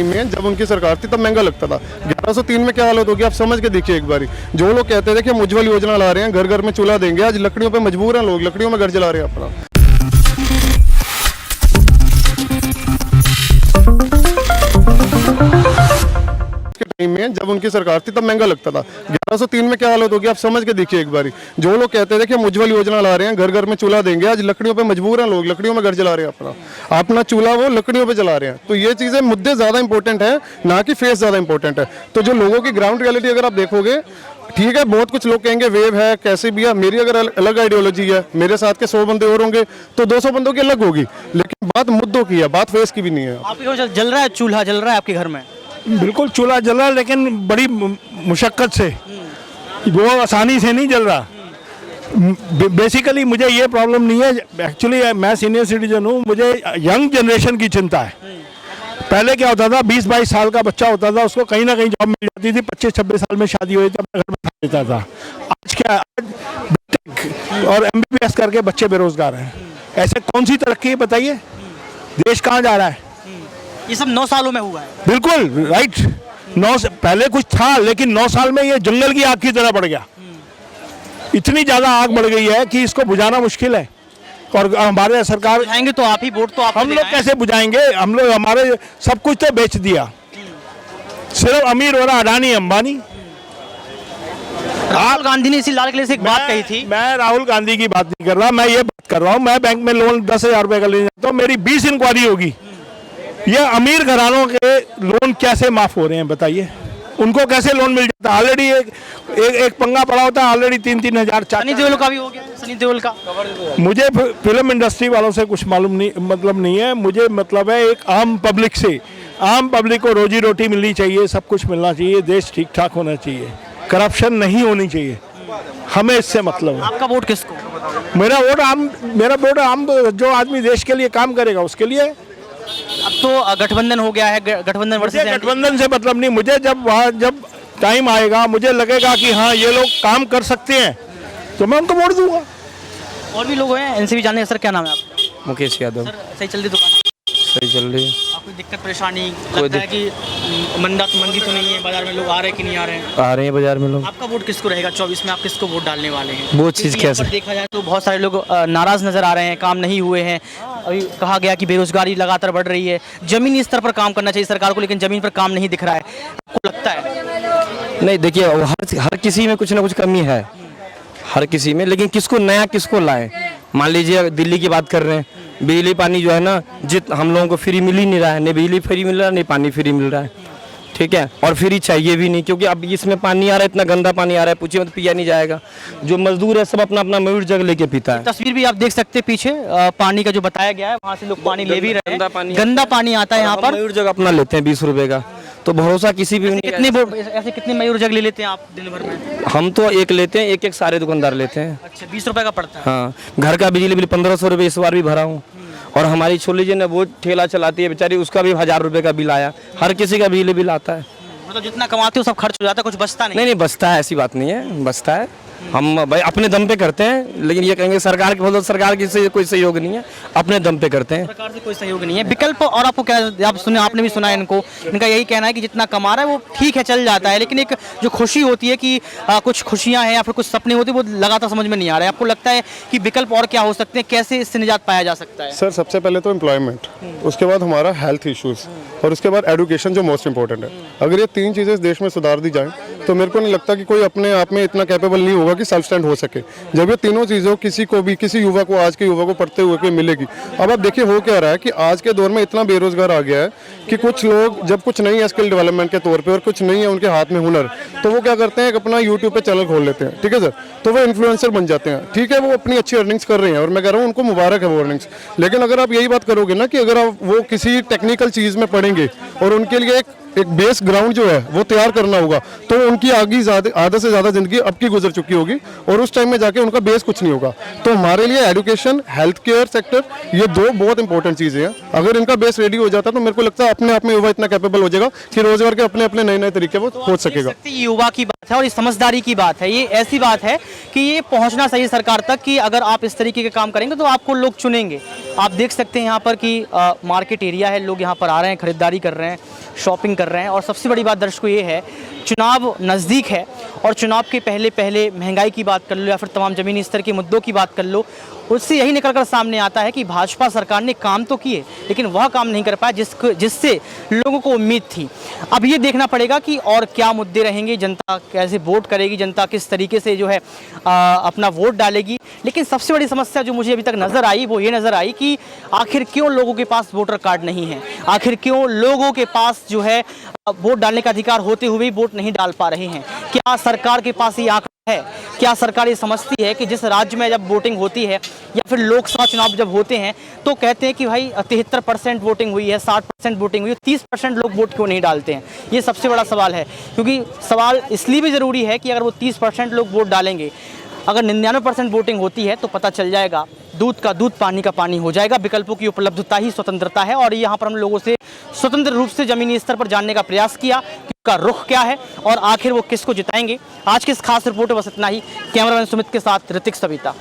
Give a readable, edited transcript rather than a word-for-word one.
में जब उनकी सरकार थी तब महंगा लगता था। 1103 में क्या हालत होगी आप समझ के देखिए एक बारी। जो लोग कहते थे कि हम उज्ज्वल योजना ला रहे हैं, घर घर में चूल्हा देंगे, आज लकड़ियों पे मजबूर हैं लोग, लकड़ियों में घर जला रहे हैं अपना। टाइम में जब उनकी सरकार थी तब महंगा लगता था। 1103 में क्या हालत होगी आप समझ के देखिए एक बारी। जो लोग कहते थे कि हम उज्ज्वल योजना ला रहे हैं, घर घर में चूल्हा देंगे, आज लकड़ियों पे मजबूर हैं लोग, लकड़ियों में घर जला रहे हैं अपना चूल्हा वो लकड़ियों पे जला रहे हैं। तो ये चीजें मुद्दे ज्यादा इंपॉर्टेंट है ना कि फेस ज्यादा इंपॉर्टेंट है। तो जो लोगों की ग्राउंड रियलिटी अगर आप देखोगे, ठीक है, बहुत कुछ लोग कहेंगे वेव है कैसे भी है, मेरी अगर अलग आइडियोलॉजी है, मेरे साथ के 100 बंदे और होंगे तो 200 बंदों की अलग होगी, लेकिन बात मुद्दों की है, बात फेस की भी नहीं है। आपके जल रहा है, चूल्हा जल रहा है आपके घर में? बिल्कुल चूल्हा जल रहा है, लेकिन बड़ी मुशक्कत से, वो आसानी से नहीं जल रहा। बेसिकली मुझे ये प्रॉब्लम नहीं है, एक्चुअली मैं सीनियर सिटीजन हूँ, मुझे यंग जनरेशन की चिंता है। पहले क्या होता था, 20-22 साल का बच्चा होता था, उसको कहीं ना कहीं जॉब मिल जाती थी, 25-26 साल में शादी हुई थी, अपने घर में खा लेता था। आज क्या, आज बीटेक और MBBS करके बच्चे बेरोजगार हैं। ऐसे कौन सी तरक्की है बताइए, देश कहाँ जा रहा है? ये सब 9 सालों में हुआ है। बिल्कुल राइट। 9 से पहले कुछ था, लेकिन 9 साल में ये जंगल की आग की तरह बढ़ गया। इतनी ज्यादा आग बढ़ गई है कि इसको बुझाना मुश्किल है। और हमारे सरकार बुझाएंगे तो आप ही, वोट तो आप हम लोग कैसे बुझाएंगे? हम लोग हमारे सब कुछ तो बेच दिया, सिर्फ अमीर हो रहा अडानी अंबानी। राहुल गांधी ने इसी लाल किले से एक बात कही थी। मैं राहुल गांधी की बात नहीं कर रहा, मैं ये बात कर रहा हूँ, मैं बैंक में लोन 10,000 रुपए का लेने जाता हूँ, मेरी 20 इंक्वायरी होगी। ये अमीर घरानों के लोन कैसे माफ हो रहे हैं बताइए? उनको कैसे लोन मिल जाता है? ऑलरेडी एक पंगा पड़ा होता है, ऑलरेडी 3-3 हजार। सनी देओल का भी हो गया, सनी देओल का। मुझे फिल्म इंडस्ट्री वालों से कुछ मालूम नहीं, मतलब नहीं है मुझे, मतलब है एक आम पब्लिक से। आम पब्लिक को रोजी रोटी मिलनी चाहिए, सब कुछ मिलना चाहिए, देश ठीक ठाक होना चाहिए, करप्शन नहीं होनी चाहिए, हमें इससे मतलब है। आपका वोट किसको? मेरा वोट आम जो आदमी देश के लिए काम करेगा उसके लिए। अब तो गठबंधन हो गया है, गठबंधन वर्सेस गठबंधन से मतलब नहीं मुझे, जब टाइम आएगा मुझे लगेगा कि हाँ ये लोग काम कर सकते हैं तो मैं उनको वोट दूंगा। और भी लोग हैं एनसीपी जाने। सर क्या नाम है आपका? मुकेश यादव। सर सही चल रही दुकान? सही चल रही है। आपको दिक्कत परेशानी लगता है कि मंदी तो नहीं है, बाजार में लोग आ रहे हैं कि नहीं आ रहे हैं? आ रहे हैं बाजार में लोग। आपका वोट किसको रहेगा 24 में? आप किसको वोट डालने वाले हैं? वो चीज़ कैसे देखा जाए तो बहुत सारे लोग नाराज नजर आ रहे हैं, काम नहीं हुए हैं। अभी कहा गया कि बेरोजगारी लगातार बढ़ रही है, जमीनी स्तर पर काम करना चाहिए सरकार को, लेकिन जमीन पर काम नहीं दिख रहा है। आपको लगता है? नहीं, देखिए हर किसी में कुछ ना कुछ कमी है, हर किसी में, लेकिन किसको नया किसको लाएं? मान लीजिए दिल्ली की बात कर रहे हैं, बिजली पानी जो है ना, हम लोगों को फ्री मिल ही नहीं रहा है, नहीं बिजली फ्री मिल रहा है, नहीं पानी फ्री मिल रहा है, ठीक है। और फ्री चाहिए भी नहीं, क्योंकि अब इसमें पानी आ रहा है, इतना गंदा पानी आ रहा है, पूछिए मत, पिया नहीं जाएगा। जो मजदूर है सब अपना अपना मयूर जग लेके पीता है। तस्वीर भी आप देख सकते हैं पीछे, पानी का जो बताया गया है, वहाँ से लोग पानी ले भी रहे हैं, गंदा पानी आता है यहाँ पर। मयूर जग अपना लेते हैं 20 रुपए का, तो भरोसा किसी भी ऐसे कितने मयूर जग ले लेते हैं आप दिन भर में? हम तो एक लेते हैं, एक सारे दुकानदार लेते हैं। अच्छा, 20 रुपए का पड़ता है? हाँ, घर का बिजली बिल 1500 रुपये इस बार भी भरा हूँ। और हमारी छोड़ लीजिए ना, वो ठेला चलाती है बेचारी, उसका भी 1000 रुपये का बिल आया। हर किसी का बिजली बिल आता है। मतलब जितना कमाते हो सब खर्च हो जाता है, कुछ बचता नहीं? नहीं, बचता है, ऐसी बात नहीं है, बचता है। हम भाई अपने दम पे करते हैं, लेकिन ये कहेंगे सरकार की बोलो, सरकार की से कोई सहयोग नहीं है, अपने दम पे करते हैं। सरकार से कोई सहयोग नहीं है। विकल्प और आपको क्या, आपने भी सुना है इनका यही कहना है कि जितना कमा रहा है वो ठीक है, चल जाता है, लेकिन एक जो खुशी होती है कि कुछ खुशियां हैं या फिर कुछ सपने होते हैं, वो लगातार समझ में नहीं आ रहा है। आपको लगता है कि विकल्प और क्या हो सकते हैं, कैसे इससे निजात पाया जा सकता है? सर सबसे पहले तो एम्प्लॉयमेंट, उसके बाद हमारा हेल्थ इश्यूज, और उसके बाद एजुकेशन जो मोस्ट इंपॉर्टेंट है। अगर ये 3 चीज़ें इस देश में सुधार दी जाएं तो मेरे को नहीं लगता कि कोई अपने आप में इतना कैपेबल नहीं होगा कि सेल्फ स्टैंड हो सके। जब ये तीनों चीज़ों किसी को भी, किसी युवा को, आज के युवा को पढ़ते हुए के मिलेगी। अब आप देखिए हो क्या रहा है कि आज के दौर में इतना बेरोजगार आ गया है कि कुछ लोग जब कुछ नहीं है स्किल डेवलपमेंट के तौर पे और कुछ नहीं है उनके हाथ में हुनर, तो वो क्या करते हैं, अपना यूट्यूब पे चैनल खोल लेते हैं, ठीक है सर, तो वो इन्फ्लुएंसर बन जाते हैं, ठीक है, वो अपनी अच्छी अर्निंग्स कर रहे हैं और मैं कह रहा हूँ उनको मुबारक है वो अर्निंग्स। लेकिन अगर आप यही बात करोगे ना कि अगर आप वो किसी टेक्निकल चीज़ में पढ़ेंगे और उनके लिए एक एक बेस ग्राउंड जो है वो तैयार करना होगा, तो उनकी आधा से ज़्यादा ज़िंदगी अब की गुजर चुकी होगी और उस टाइम में जाके उनका बेस कुछ नहीं होगा। तो हमारे लिए एजुकेशन, हेल्थ केयर सेक्टर, ये दो बहुत इंपॉर्टेंट चीज़ें हैं। अगर इनका बेस रेडी हो जाता तो मेरे को लगता है अपने आप में युवा इतना कैपेबल हो जाएगा कि रोजगार के अपने अपने नए नए तरीके वो खोज सकेगा। ये युवा की बात है और ये समझदारी की बात है। ये ऐसी बात है कि ये पहुंचना चाहिए सरकार तक कि अगर आप इस तरीके के काम करेंगे तो आपको लोग चुनेंगे। आप देख सकते हैं यहाँ पर कि मार्केट एरिया है, लोग यहाँ पर आ रहे हैं, खरीदारी कर रहे हैं, शॉपिंग कर रहे हैं। और सबसे बड़ी बात दर्शकों ये है, चुनाव नज़दीक है और चुनाव के पहले महंगाई की बात कर लो या फिर तमाम ज़मीनी स्तर के मुद्दों की बात कर लो, उससे यही निकलकर सामने आता है कि भाजपा सरकार ने काम तो किए लेकिन वह काम नहीं कर पाया जिससे लोगों को उम्मीद थी। अब ये देखना पड़ेगा कि और क्या मुद्दे रहेंगे, जनता कैसे वोट करेगी, जनता किस तरीके से जो है अपना वोट डालेगी। लेकिन सबसे बड़ी समस्या जो मुझे अभी तक नज़र आई वो ये नज़र आई कि आखिर क्यों लोगों के पास वोटर कार्ड नहीं है, आखिर क्यों लोगों के पास जो है वोट डालने का अधिकार होते हुए वोट नहीं डाल पा रहे हैं। क्या सरकार के पास ये आंकड़ा है? क्या सरकार ये समझती है कि जिस राज्य में जब वोटिंग होती है या फिर लोकसभा चुनाव जब होते हैं तो कहते हैं कि भाई 73% वोटिंग हुई है, 60% वोटिंग हुई है, 30% लोग वोट क्यों नहीं डालते हैं? ये सबसे बड़ा सवाल है, क्योंकि सवाल इसलिए भी ज़रूरी है कि अगर वो 30% लोग वोट डालेंगे, अगर 99% वोटिंग होती है तो पता चल जाएगा, दूध का दूध पानी का पानी हो जाएगा। विकल्पों की उपलब्धता ही स्वतंत्रता है। और यहाँ पर हम लोगों से स्वतंत्र रूप से ज़मीनी स्तर पर जानने का प्रयास किया कि उनका रुख क्या है और आखिर वो किसको जिताएंगे। आज के इस खास रिपोर्ट में बस इतना ही। कैमरामैन सुमित के साथ ऋतिक सविता।